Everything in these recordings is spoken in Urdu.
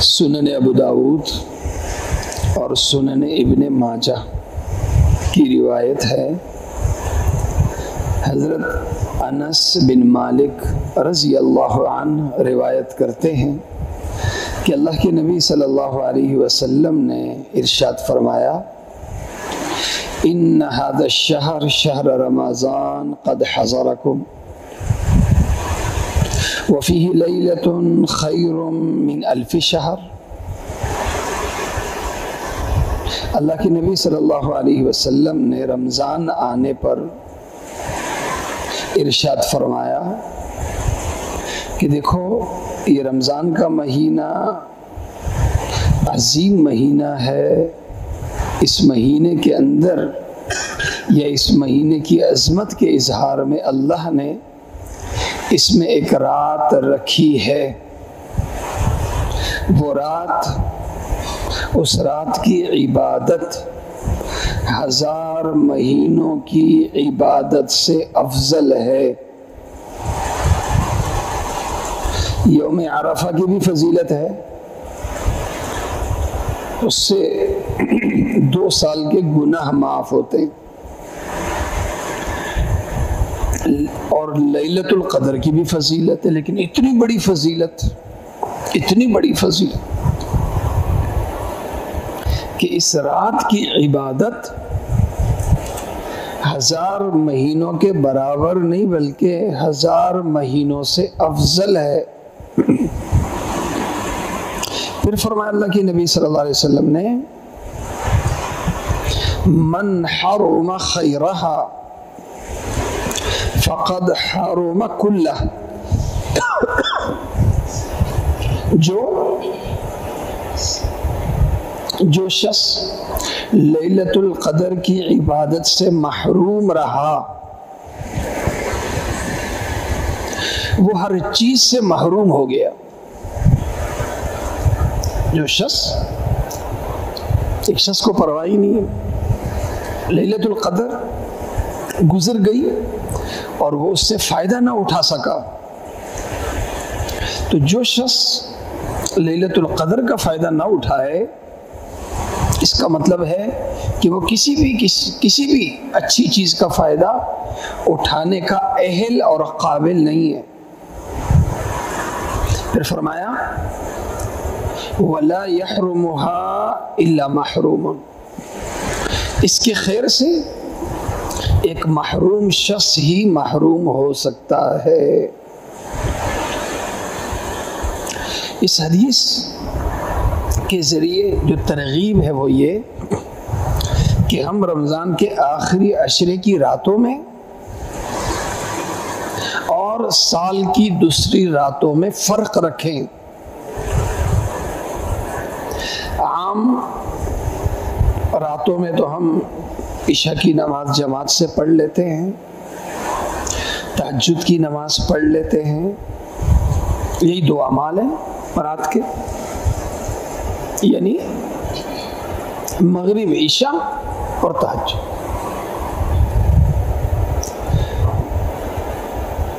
سنن ابو داؤد اور سنن ابن ماجہ کی روایت ہے، حضرت انس بن مالک رضی اللہ عنہ روایت کرتے ہیں کہ اللہ کے نبی صلی اللہ علیہ وسلم نے ارشاد فرمایا، ان هذا الشهر شهر رمضان قد حضركم وفيه ليلة خير من 1000 شهر۔ اللہ کے نبی صلی اللہ علیہ وسلم نے رمضان آنے پر ارشاد فرمایا کہ دیکھو یہ رمضان کا مہینہ عظیم مہینہ ہے، اس مہینے کے اندر یا اس مہینے کی عظمت کے اظہار میں اللہ نے اس میں ایک رات رکھی ہے، وہ رات، اس رات کی عبادت 1000 مہینوں کی عبادت سے افضل ہے۔ یوم عرفہ کی بھی فضیلت ہے، اس سے 2 سال کے گناہ معاف ہوتے ہیں، اور لیلۃ القدر کی بھی فضیلت ہے، لیکن اتنی بڑی فضیلت کہ اس رات کی عبادت 1000 مہینوں کے برابر نہیں بلکہ 1000 مہینوں سے افضل ہے۔ پھر فرمایا اللہ کے نبی صلی اللہ علیہ وسلم نے، من حرم خیرہا فقد حرم کلہ، جو شخص لیلۃ القدر کی عبادت سے محروم رہا وہ ہر چیز سے محروم ہو گیا۔ جو ایک شخص کو پرواہ ہی نہیں ہے، لیلۃ القدر گزر گئی اور وہ اس سے فائدہ نہ اٹھا سکا، تو جو شخص لیلۃ القدر کا فائدہ نہ اٹھائے، اس کا مطلب ہے کہ وہ کسی بھی اچھی چیز کا فائدہ اٹھانے کا اہل اور قابل نہیں ہے۔ پھر فرمایا، وَلَا يَحْرُمُهَا إِلَّا مَحْرُومٌ، اس کے خیر سے ایک محروم شخص ہی محروم ہو سکتا ہے۔ اس حدیث کے ذریعے جو ترغیب ہے وہ یہ کہ ہم رمضان کے آخری عشرے کی راتوں میں اور سال کی دوسری راتوں میں فرق رکھیں۔ عام راتوں میں تو ہم عشاء کی نماز جماعت سے پڑھ لیتے ہیں، تہجد کی نماز پڑھ لیتے ہیں، یہی 2 اعمال ہیں رات کے، یعنی مغرب، عشاء اور تہجد۔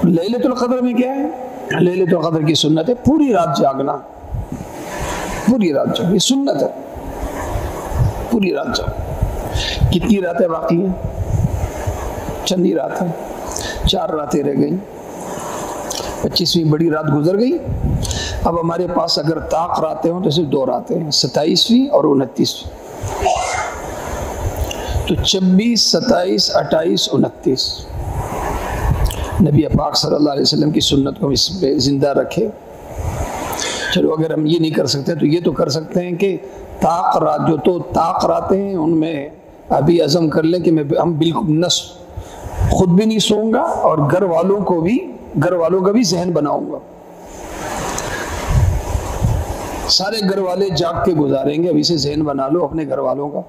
لیلۃ القدر میں کیا ہے؟ لیلۃ القدر کی سنت ہے پوری رات جاگنا، پوری رات جاگنا، یہ سنت ہے، پوری رات جاگنا۔ کتنی راتیں باقی ہیں؟ چند ہی رات ہیں، 4 راتیں رہ گئیں، 25ویں بڑی رات گزر گئی۔ اب ہمارے پاس اگر طاق راتیں ہوں تو صرف 2 راتیں ہیں، 27ویں اور 29ویں، تو 26، 27، 28، 29 نبی پاک صلی اللہ علیہ وسلم کی سنت کو اس پہ زندہ رکھے۔ چلو اگر ہم یہ نہیں کر سکتے تو یہ تو کر سکتے ہیں کہ طاق رات، جو تو طاق راتیں ہیں ان میں ابھی عزم کر لیں کہ ہم بالکل خود بھی نہیں سوؤں گا اور گھر والوں کا بھی ذہن بناؤں گا، سارے گھر والے جاگ کے گزاریں گے، ابھی سے ذہن بنا لو اپنے گھر والوں کا۔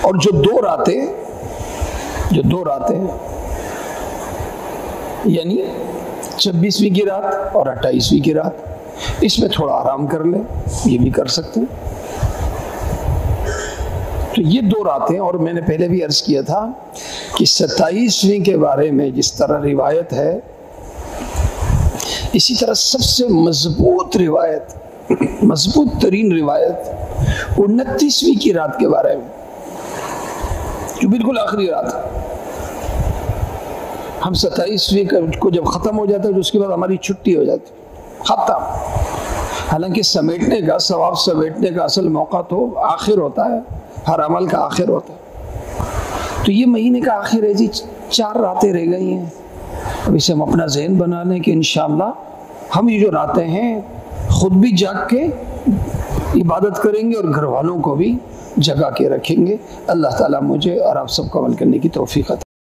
اور جو 2 راتیں یعنی 26ویں کی رات اور 28ویں کی رات، اس میں تھوڑا آرام کر لیں، یہ بھی کر سکتے ہیں۔ تو یہ 2 راتیں، اور میں نے پہلے بھی عرض کیا تھا کہ 27ویں کے بارے میں جس طرح روایت ہے، اسی طرح سب سے مضبوط روایت مضبوط ترین روایت 29ویں کی رات کے بارے میں، جو بالکل آخری رات ہے۔ ہم 27ویں کو جب ختم ہو جاتا ہے تو اس کے بعد ہماری چھٹی ہو جاتی، ختم۔ حالانکہ سمیٹنے کا، ثواب سمیٹنے کا اصل موقع تو آخر ہوتا ہے، ہر عمل کا آخر ہوتا ہے۔ تو یہ مہینے کا آخر ہے جی، 4 راتیں رہ گئی ہیں۔ اب اسے ہم اپنا ذہن بنا لیں کہ انشاءاللہ ہم یہ جو راتیں ہیں خود بھی جاگ کے عبادت کریں گے اور گھر والوں کو بھی جگا کے رکھیں گے۔ اللہ تعالیٰ مجھے اور آپ سب کو عمل کرنے کی توفیق عطا